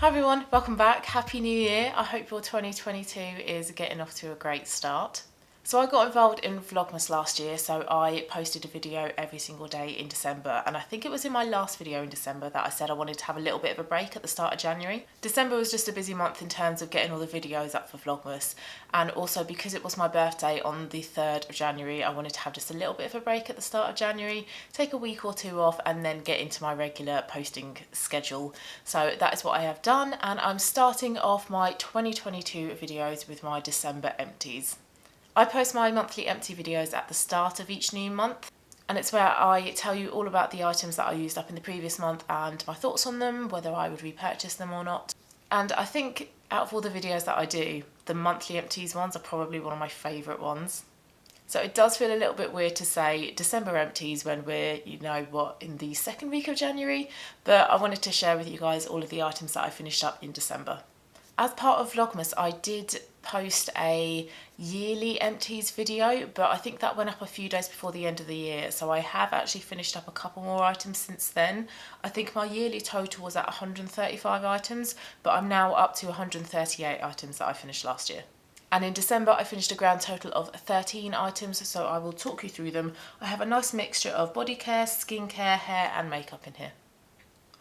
Hi everyone, welcome back. Happy New Year. I hope your 2022 is getting off to a great start. So I got involved in Vlogmas last year, so I posted a video every single day in December, and I think it was in my last video in December that I said I wanted to have a little bit of a break at the start of January. December was just a busy month in terms of getting all the videos up for Vlogmas, and also because it was my birthday on the 3rd of January, I wanted to have just a little bit of a break at the start of January, take a week or two off, and then get into my regular posting schedule. So that is what I have done, and I'm starting off my 2022 videos with my December empties. I post my monthly empty videos at the start of each new month, and it's where I tell you all about the items that I used up in the previous month and my thoughts on them, whether I would repurchase them or not. And I think out of all the videos that I do, the monthly empties ones are probably one of my favourite ones. So it does feel a little bit weird to say December empties when we're, in the second week of January, but I wanted to share with you guys all of the items that I finished up in December. As part of Vlogmas, I did post a yearly empties video, but I think that went up a few days before the end of the year, so I have actually finished up a couple more items since then. I think my yearly total was at 135 items, but I'm now up to 138 items that I finished last year. And in December, I finished a grand total of 13 items, so I will talk you through them. I have a nice mixture of body care, skincare, hair and makeup in here.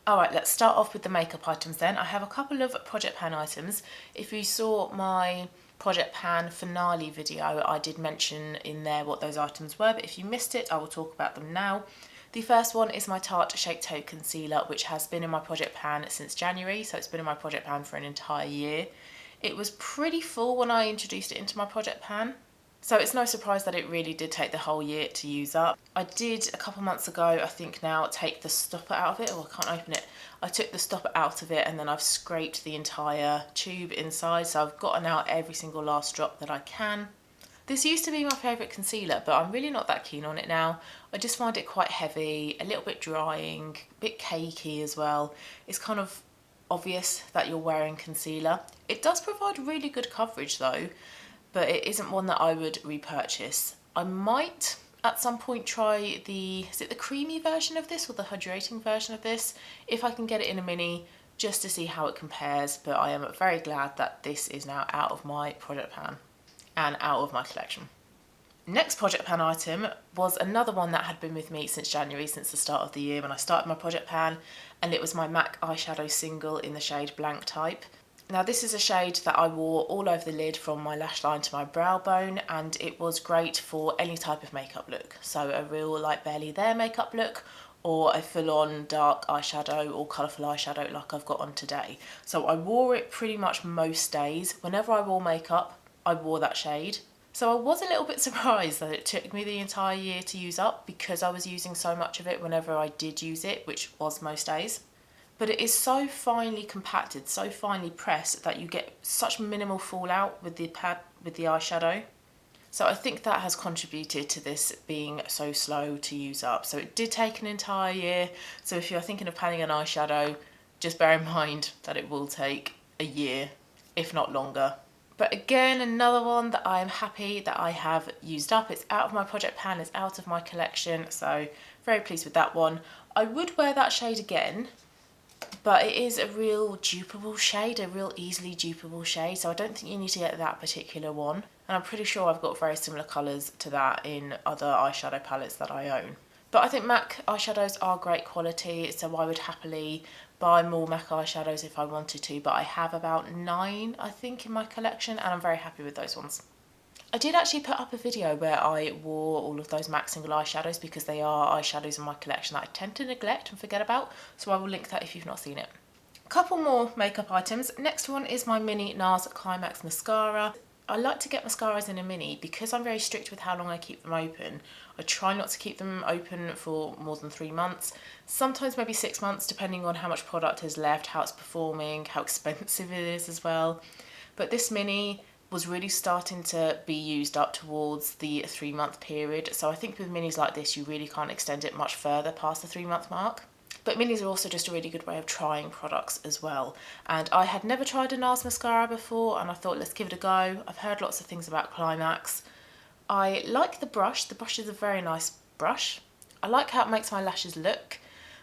Alright, let's start off with the makeup items then. I have a couple of Project Pan items. If you saw my Project Pan finale video, I did mention in there what those items were, but if you missed it, I will talk about them now. The first one is my Tarte Shake Toe Concealer, which has been in my Project Pan since January, so it's been in my Project Pan for an entire year. It was pretty full when I introduced it into my Project Pan, so it's no surprise that it really did take the whole year to use up. I did a couple months ago, I think now, take the stopper out of it. Oh, I can't open it. I took the stopper out of it and then I've scraped the entire tube inside, so I've gotten out every single last drop that I can. This used to be my favourite concealer, but I'm really not that keen on it now. I just find it quite heavy, a little bit drying, a bit cakey as well. It's kind of obvious that you're wearing concealer. It does provide really good coverage though, but it isn't one that I would repurchase. I might at some point try is it the creamy version of this or the hydrating version of this, if I can get it in a mini, just to see how it compares, but I am very glad that this is now out of my Project Pan and out of my collection. Next Project Pan item was another one that had been with me since January, since the start of the year when I started my Project Pan, and it was my MAC eyeshadow single in the shade Blanc type. Now this is a shade that I wore all over the lid from my lash line to my brow bone, and it was great for any type of makeup look. So a real like barely there makeup look, or a full-on dark eyeshadow or colourful eyeshadow like I've got on today. So I wore it pretty much most days. Whenever I wore makeup, I wore that shade. So I was a little bit surprised that it took me the entire year to use up because I was using so much of it whenever I did use it, which was most days. But it is so finely compacted, so finely pressed that you get such minimal fallout with the eyeshadow. So I think that has contributed to this being so slow to use up. So it did take an entire year. So if you're thinking of panning an eyeshadow, just bear in mind that it will take a year, if not longer. But again, another one that I am happy that I have used up. It's out of my Project Pan, it's out of my collection, so very pleased with that one. I would wear that shade again, but it is a real dupeable shade, a real easily dupeable shade, so I don't think you need to get that particular one. And I'm pretty sure I've got very similar colours to that in other eyeshadow palettes that I own. But I think MAC eyeshadows are great quality, so I would happily buy more MAC eyeshadows if I wanted to, but I have about 9, I think, in my collection, and I'm very happy with those ones. I did actually put up a video where I wore all of those MAC single eyeshadows because they are eyeshadows in my collection that I tend to neglect and forget about, so I will link that if you've not seen it. A couple more makeup items. Next one is my mini Nars Climax mascara. I like to get mascaras in a mini because I'm very strict with how long I keep them open. I try not to keep them open for more than 3 months, sometimes maybe 6 months depending on how much product is left, how it's performing, how expensive it is as well. But this mini was really starting to be used up towards the 3-month period, so I think with minis like this you really can't extend it much further past the 3-month mark. But minis are also just a really good way of trying products as well. And I had never tried a NARS mascara before and I thought let's give it a go. I've heard lots of things about Climax. I like the brush is a very nice brush. I like how it makes my lashes look,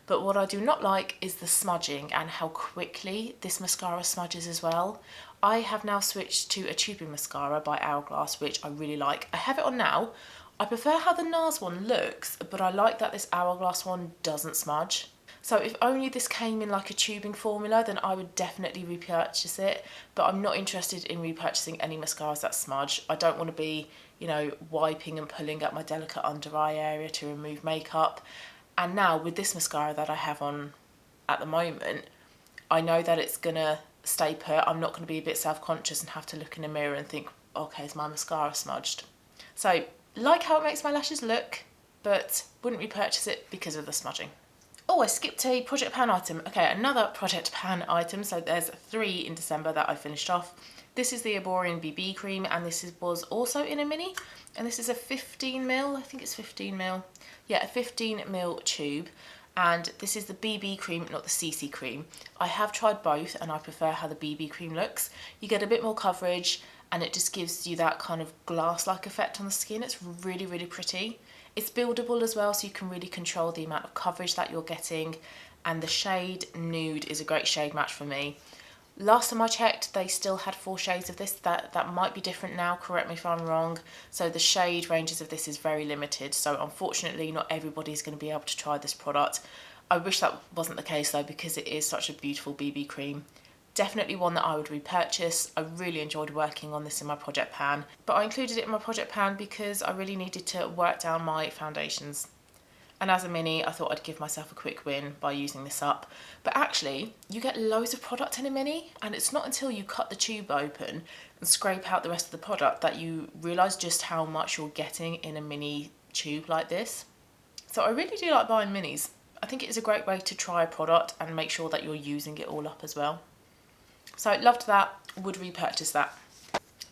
But what I do not like is the smudging and how quickly this mascara smudges as well. I have now switched to a tubing mascara by Hourglass, which I really like. I have it on now. I prefer how the Nars one looks, but I like that this Hourglass one doesn't smudge. So if only this came in like a tubing formula, then I would definitely repurchase it. But I'm not interested in repurchasing any mascaras that smudge. I don't want to be, you know, wiping and pulling at my delicate under eye area to remove makeup. And now with this mascara that I have on at the moment, I know that it's gonna stay put. I'm not gonna be a bit self-conscious and have to look in the mirror and think, okay, is my mascara smudged? So, like how it makes my lashes look, but wouldn't repurchase it because of the smudging. Oh, I skipped a Project Pan item. Okay, another Project Pan item. So there's 3 in December that I finished off. This is the Erborian BB Creme, and this was also in a mini. And this is a 15ml, I think it's 15ml. Yeah, a 15ml tube. And this is the BB cream, not the CC cream. I have tried both and I prefer how the BB cream looks. You get a bit more coverage and it just gives you that kind of glass-like effect on the skin. It's really, really pretty. It's buildable as well, so you can really control the amount of coverage that you're getting. And the shade Nude is a great shade match for me. Last time I checked, they still had 4 shades of this. That might be different now, correct me if I'm wrong. So the shade ranges of this is very limited. So unfortunately, not everybody's going to be able to try this product. I wish that wasn't the case though, because it is such a beautiful BB cream. Definitely one that I would repurchase. I really enjoyed working on this in my Project Pan. But I included it in my Project Pan because I really needed to work down my foundations. And as a mini, I thought I'd give myself a quick win by using this up. But actually, you get loads of product in a mini, and it's not until you cut the tube open and scrape out the rest of the product that you realise just how much you're getting in a mini tube like this. So I really do like buying minis. I think it is a great way to try a product and make sure that you're using it all up as well. So loved that, would repurchase that.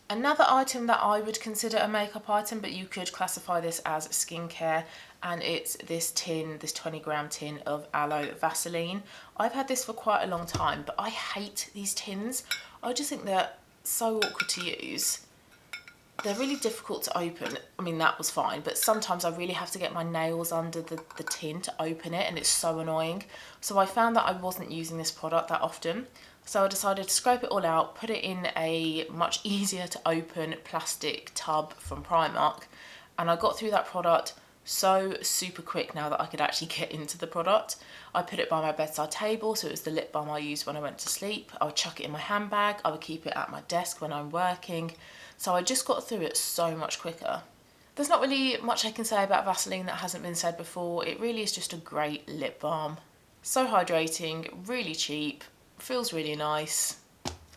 Another item that I would consider a makeup item, but you could classify this as skincare, and it's this tin, this 20g tin of Aloe Vaseline. I've had this for quite a long time, but I hate these tins. I just think they're so awkward to use. They're really difficult to open. I mean, that was fine, but sometimes I really have to get my nails under the tin to open it, and it's so annoying. So I found that I wasn't using this product that often. So I decided to scrape it all out, put it in a much easier to open plastic tub from Primark, and I got through that product so super quick now that I could actually get into the product. I put it by my bedside table, so it was the lip balm I used when I went to sleep. I would chuck it in my handbag, I would keep it at my desk when I'm working. So I just got through it so much quicker. There's not really much I can say about Vaseline that hasn't been said before. It really is just a great lip balm. So hydrating, really cheap, feels really nice.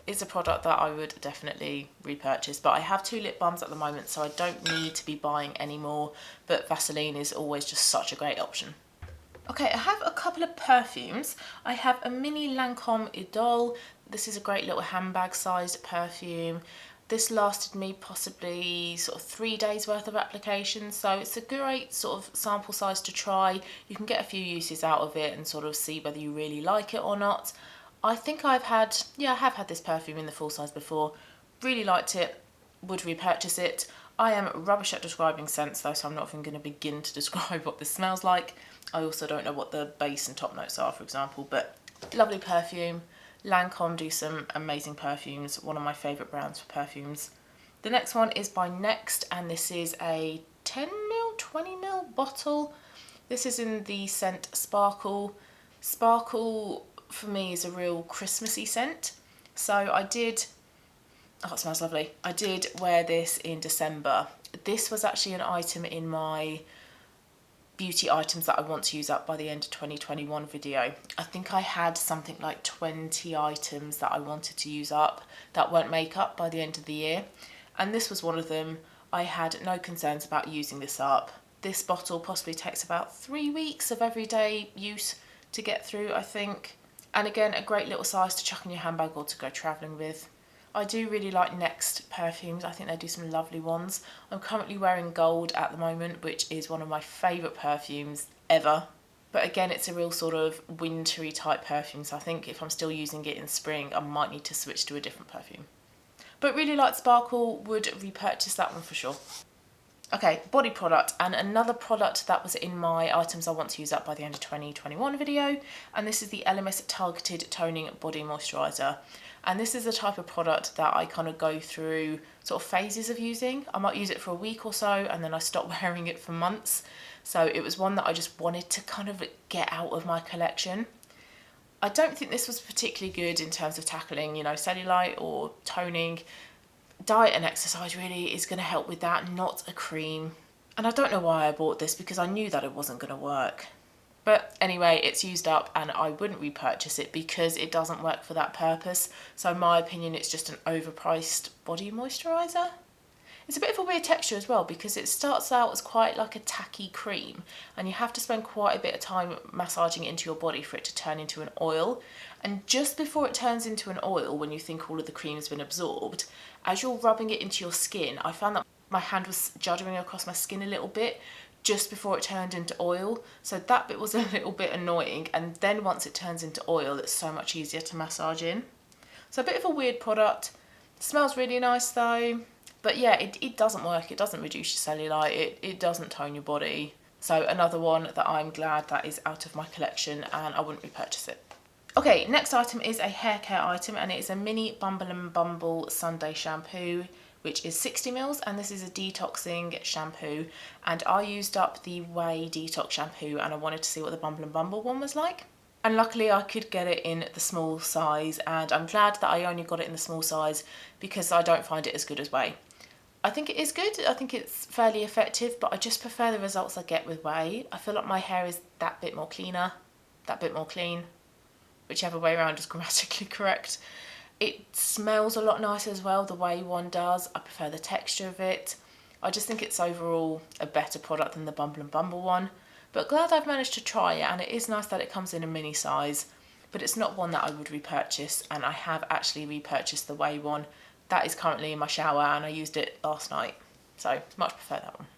It's a product that I would definitely repurchase, but I have 2 lip balms at the moment, so I don't need to be buying any more, but Vaseline is always just such a great option. Okay, I have a couple of perfumes. I have a mini Lancome Idole. This is a great little handbag sized perfume. This lasted me possibly sort of 3 days worth of application, so it's a great sort of sample size to try. You can get a few uses out of it and sort of see whether you really like it or not. I think I have had this perfume in the full size before. Really liked it, would repurchase it. I am rubbish at describing scents though, so I'm not even going to begin to describe what this smells like. I also don't know what the base and top notes are, for example, but lovely perfume. Lancome do some amazing perfumes, one of my favourite brands for perfumes. The next one is by Next, and this is a 10ml, 20ml bottle. This is in the scent Sparkle. Sparkle for me is a real Christmassy scent. So I did, oh, it smells lovely. I did wear this in December. This was actually an item in my beauty items that I want to use up by the end of 2021 video. I think I had something like 20 items that I wanted to use up that weren't makeup by the end of the year. And this was one of them. I had no concerns about using this up. This bottle possibly takes about 3 weeks of everyday use to get through, I think. And again, a great little size to chuck in your handbag or to go travelling with. I do really like Next perfumes. I think they do some lovely ones. I'm currently wearing Gold at the moment, which is one of my favourite perfumes ever. But again, it's a real sort of wintry type perfume, so I think if I'm still using it in spring, I might need to switch to a different perfume. But really like Sparkle, would repurchase that one for sure. Okay, body product, and another product that was in my items I want to use up by the end of 2021 video, and this is the Elemis Targeted Toning Body Moisturiser. And this is the type of product that I kind of go through sort of phases of using. I might use it for a week or so and then I stop wearing it for months. So it was one that I just wanted to kind of get out of my collection. I don't think this was particularly good in terms of tackling, you know, cellulite or toning. Diet and exercise really is going to help with that, not a cream. And I don't know why I bought this because I knew that it wasn't going to work. But anyway, it's used up and I wouldn't repurchase it because it doesn't work for that purpose. So in my opinion, it's just an overpriced body moisturiser. It's a bit of a weird texture as well because it starts out as quite like a tacky cream and you have to spend quite a bit of time massaging it into your body for it to turn into an oil. And just before it turns into an oil, when you think all of the cream has been absorbed, as you're rubbing it into your skin, I found that my hand was juddering across my skin a little bit just before it turned into oil. So that bit was a little bit annoying. And then once it turns into oil, it's so much easier to massage in. So a bit of a weird product. It smells really nice though. But yeah, it doesn't work. It doesn't reduce your cellulite. It doesn't tone your body. So another one that I'm glad that is out of my collection and I wouldn't repurchase it. Okay, next item is a hair care item and it is a mini Bumble Sunday shampoo, which is 60ml, and this is a detoxing shampoo. And I used up the Way Detox shampoo and I wanted to see what the Bumble one was like. And luckily I could get it in the small size, and I'm glad that I only got it in the small size because I don't find it as good as Way. I think it is good, I think it's fairly effective, but I just prefer the results I get with Way. I feel like my hair is that bit more cleaner, that bit more clean, whichever way around is grammatically correct. It smells a lot nicer as well, the Way one does. I prefer the texture of it. I just think it's overall a better product than the Bumble one. But glad I've managed to try it, and it is nice that it comes in a mini size, but it's not one that I would repurchase, and I have actually repurchased the Way one. That is currently in my shower and I used it last night, so much prefer that one.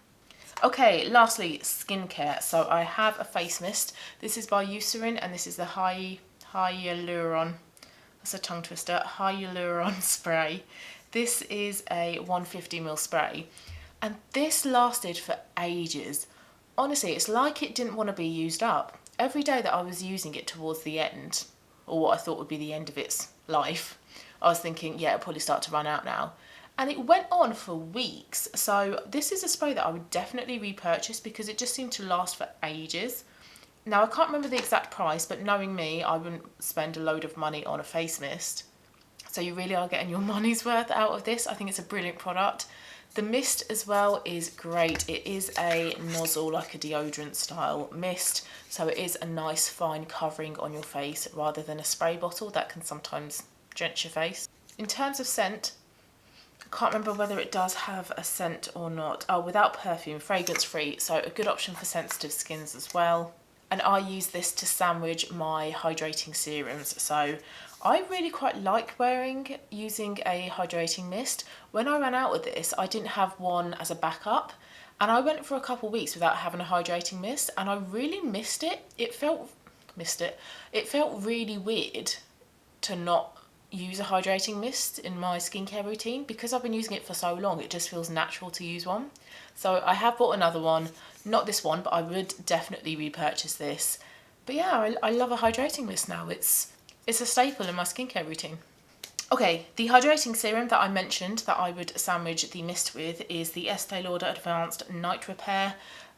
Okay, lastly, skincare. So I have a face mist. This is by Eucerin and this is the Hyaluron, that's a tongue twister, Hyaluron spray. This is a 150ml spray and this lasted for ages. Honestly, it's like it didn't want to be used up. Every day that I was using it towards the end, or what I thought would be the end of its life, I was thinking, yeah, it'll probably start to run out now. And it went on for weeks. So this is a spray that I would definitely repurchase because it just seemed to last for ages. Now, I can't remember the exact price, but knowing me, I wouldn't spend a load of money on a face mist. So you really are getting your money's worth out of this. I think it's a brilliant product. The mist as well is great. It is a nozzle, like a deodorant style mist. So it is a nice fine covering on your face rather than a spray bottle that can sometimes drench your face. In terms of scent, I can't remember whether it does have a scent or not. Oh, without perfume, fragrance free, so a good option for sensitive skins as well. And I use this to sandwich my hydrating serums. So I really quite like using a hydrating mist. When I ran out of this, I didn't have one as a backup. And I went for a couple of weeks without having a hydrating mist and I really missed it. It felt really weird to not use a hydrating mist in my skincare routine. Because I've been using it for so long, it just feels natural to use one. So I have bought another one, not this one, but I would definitely repurchase this. But yeah, I love a hydrating mist now. It's a staple in my skincare routine. Okay, the hydrating serum that I mentioned that I would sandwich the mist with is the Estee Lauder Advanced Night Repair.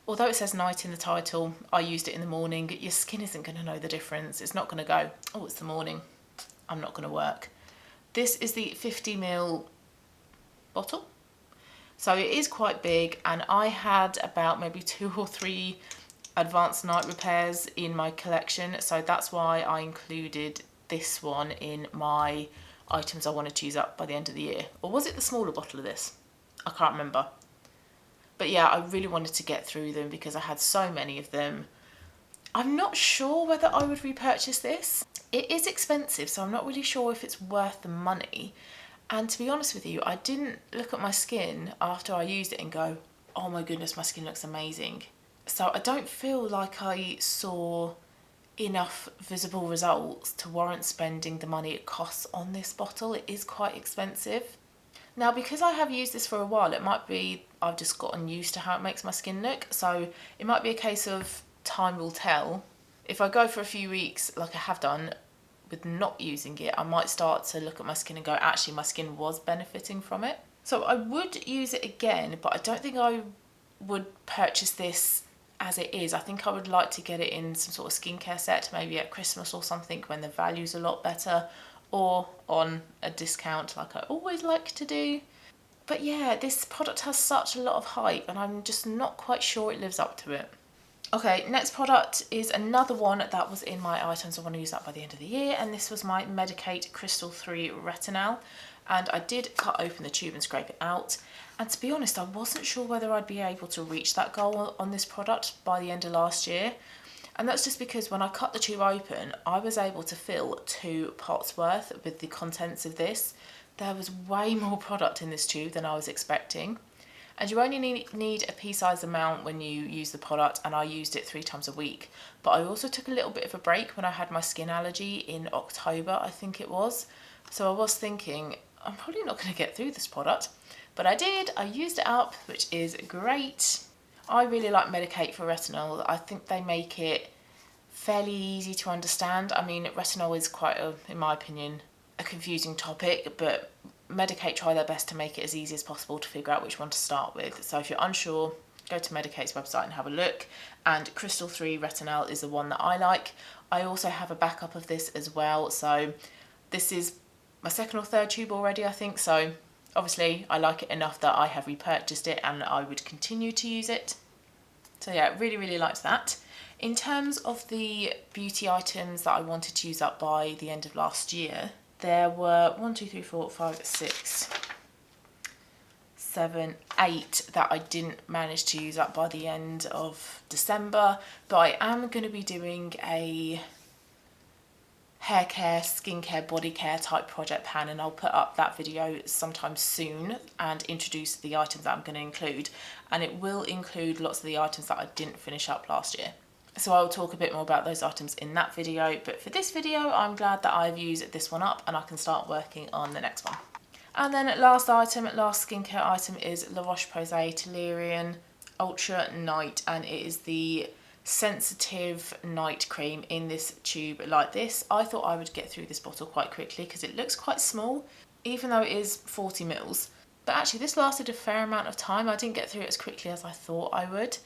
Although it says night in the title, I used it in the morning. Your skin isn't going to know the difference. It's not going to go, oh, it's the morning, I'm not going to work. This is the 50ml bottle. So it is quite big, and I had about maybe 2 or 3 advanced night repairs in my collection. So that's why I included this one in my items I want to choose up by the end of the year. Or was it the smaller bottle of this? I can't remember. But yeah, I really wanted to get through them because I had so many of them. I'm not sure whether I would repurchase this. It is expensive, so I'm not really sure if it's worth the money. And to be honest with you, I didn't look at my skin after I used it and go, oh my goodness, my skin looks amazing. So I don't feel like I saw enough visible results to warrant spending the money it costs on this bottle. It is quite expensive. Now, because I have used this for a while, it might be I've just gotten used to how it makes my skin look. So it might be a case of time will tell. If I go for a few weeks, like I have done with not using it, I might start to look at my skin and go, actually, my skin was benefiting from it. So I would use it again, but I don't think I would purchase this as it is. I think I would like to get it in some sort of skincare set, maybe at Christmas or something when the value's a lot better, or on a discount like I always like to do. But yeah, this product has such a lot of hype and I'm just not quite sure it lives up to it. Okay, next product is another one that was in my items I want to use up by the end of the year, and this was my Medicate Crystal 3 Retinal. And I did cut open the tube and scrape it out. And to be honest, I wasn't sure whether I'd be able to reach that goal on this product by the end of last year. And that's just because when I cut the tube open, I was able to fill 2 pots worth with the contents of this. There was way more product in this tube than I was expecting. And you only need a pea-sized amount when you use the product, and I used it 3 times a week. But I also took a little bit of a break when I had my skin allergy in October, I think it was. So I was thinking, I'm probably not going to get through this product. But I did, I used it up, which is great. I really like Medicate for Retinal. I think they make it fairly easy to understand. I mean, retinol is quite, in my opinion, a confusing topic, but Medicate try their best to make it as easy as possible to figure out which one to start with. So if you're unsure, go to Medicate's website and have a look. And Crystal 3 Retinal is the one that I like. I also have a backup of this as well. So this is my 2nd or 3rd tube already, I think. So obviously I like it enough that I have repurchased it and I would continue to use it. So yeah, really, really liked that. In terms of the beauty items that I wanted to use up by the end of last year, there were 1, 2, 3, 4, 5, 6, 7, 8 that I didn't manage to use up by the end of December, but I am going to be doing a hair care, skincare, body care type project pan, and I'll put up that video sometime soon and introduce the items that I'm going to include, and it will include lots of the items that I didn't finish up last year. So I'll talk a bit more about those items in that video, but for this video I'm glad that I've used this one up and I can start working on the next one. And then last skincare item is La Roche-Posay Toleriane Ultra Night, and it is the sensitive night cream in this tube like this. I thought I would get through this bottle quite quickly because it looks quite small, even though it is 40 mils. But actually this lasted a fair amount of time. I didn't get through it as quickly as I thought I would.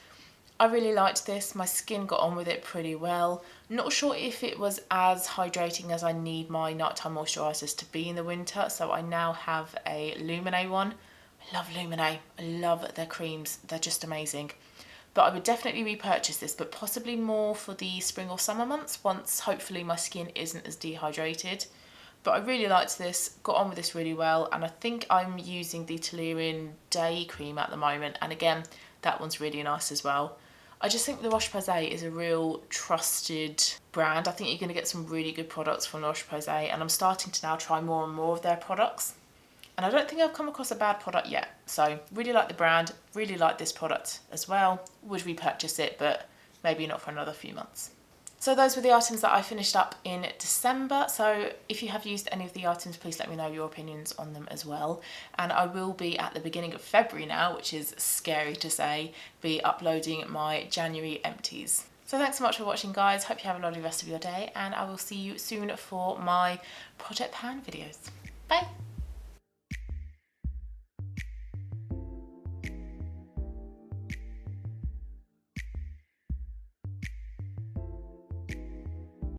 I really liked this. My skin got on with it pretty well. Not sure if it was as hydrating as I need my nighttime moisturisers to be in the winter, so I now have a Lumene one. I love Lumene. I love their creams. They're just amazing. But I would definitely repurchase this, but possibly more for the spring or summer months once hopefully my skin isn't as dehydrated. But I really liked this, got on with this really well, and I think I'm using the Toleriane Day Cream at the moment, and again, that one's really nice as well. I just think La Roche-Posay is a real trusted brand. I think you're going to get some really good products from La Roche-Posay, and I'm starting to now try more and more of their products. And I don't think I've come across a bad product yet. So really like the brand, really like this product as well. Would repurchase it, but maybe not for another few months. So those were the items that I finished up in December. So if you have used any of the items, please let me know your opinions on them as well. And I will be at the beginning of February now, which is scary to say, be uploading my January empties. So thanks so much for watching, guys. Hope you have a lovely rest of your day, and I will see you soon for my Project Pan videos. Bye.